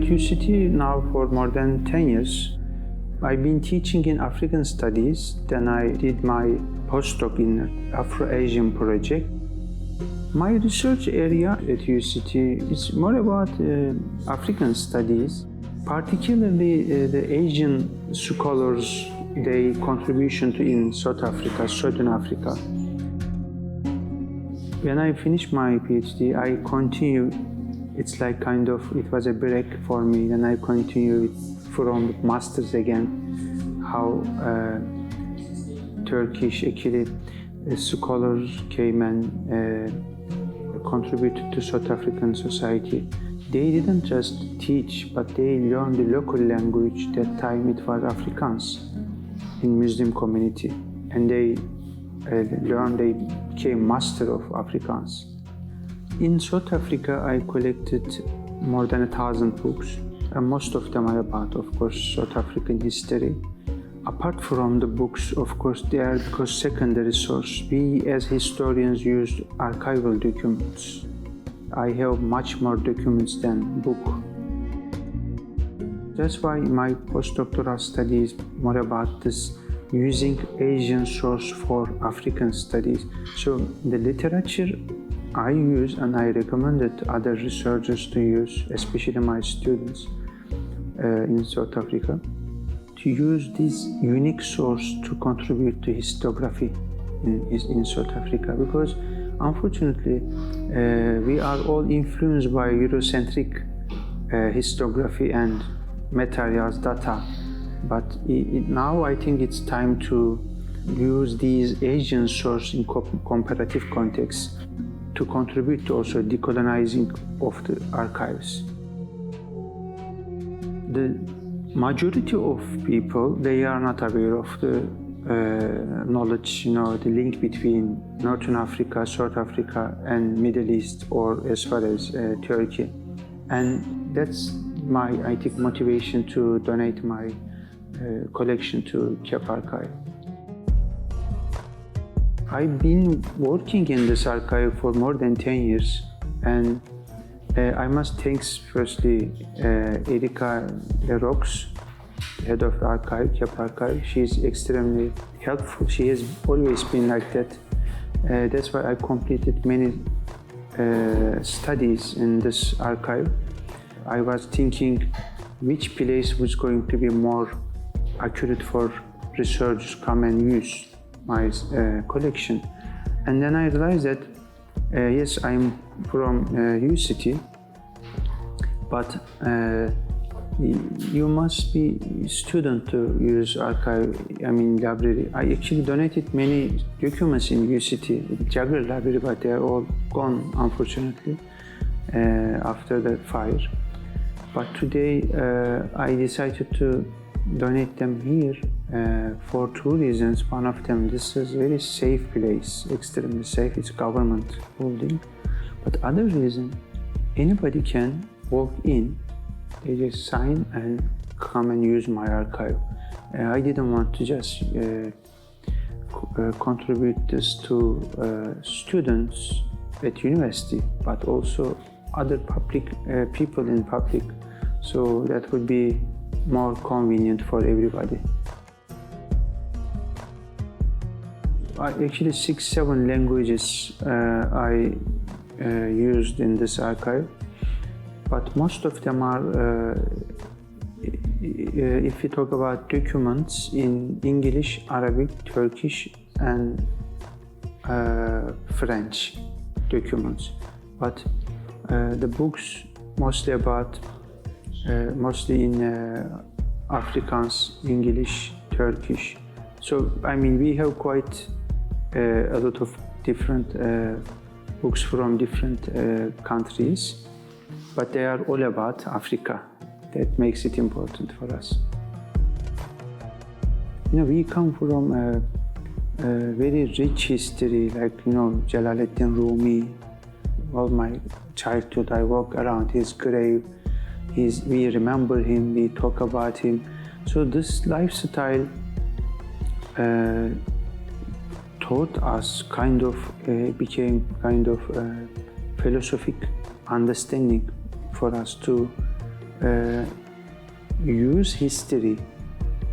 UCT now for more than 10 years. I've been teaching in African studies, then I did my postdoc in Afro-Asian project. My research area at UCT is more about African studies, particularly the Asian scholars, their contribution to in South Africa, Southern Africa. When I finished my PhD, I continued. It's like kind of, it was a break for me, and I continued from masters again, how Turkish actually scholars came and contributed to South African society. They didn't just teach, but they learned the local language. That time it was Afrikaans in Muslim community, and they they became master of Afrikaans. In South Africa, I collected more than 1,000 books, and most of them are about, of course, South African history. Apart from the books, of course, they are because secondary source. We as historians use archival documents. I have much more documents than book. That's why my postdoctoral study is more about this using Asian source for African studies. So the literature I use and I recommended other researchers to use, especially my students in South Africa, to use this unique source to contribute to historiography in South Africa, because unfortunately we are all influenced by Eurocentric historiography and materials, data. But now I think it's time to use these Asian sources in comparative context to contribute to also decolonizing of the archives. The majority of people, they are not aware of the knowledge, the link between Northern Africa, South Africa, and Middle East, or as far as Turkey. And that's my, I think, motivation to donate my collection to Kep Archive. I've been working in this archive for more than 10 years, and I must thank firstly Erika Lerox, head of the archive, Kep Archive. She's extremely helpful. She has always been like that. That's why I completed many studies in this archive. I was thinking which place was going to be more accurate for researchers come and use my collection. And then I realized that yes, I'm from UCT, but you must be student to use archive, library. I actually donated many documents in UCT, Jagger library, but they are all gone, unfortunately, after the fire. But today I decided to donate them here for two reasons. One of them, this is a very safe place, extremely safe. It's government building. But other reason, anybody can walk in, they just sign and come and use my archive. I didn't want to just contribute this to students at university, but also other public people in public. So that would be more convenient for everybody. Actually 6-7 languages I used in this archive, but most of them are, if we talk about documents, in English, Arabic, Turkish, and French documents. But the books mostly about mostly in Afrikaans, English, Turkish. So we have quite a lot of different books from different countries, but they are all about Africa. That makes it important for us. We come from a very rich history, like Jalaluddin Rumi. All my childhood, I walk around his grave. We remember him, we talk about him. So this lifestyle taught us became kind of philosophic understanding for us to use history,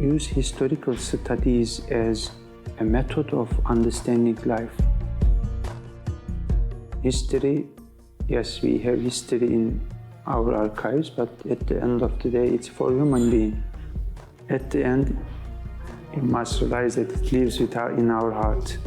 use historical studies as a method of understanding life. History, yes, we have history in our archives, but at the end of the day, it's for human being. At the end, you must realize that it lives in our heart.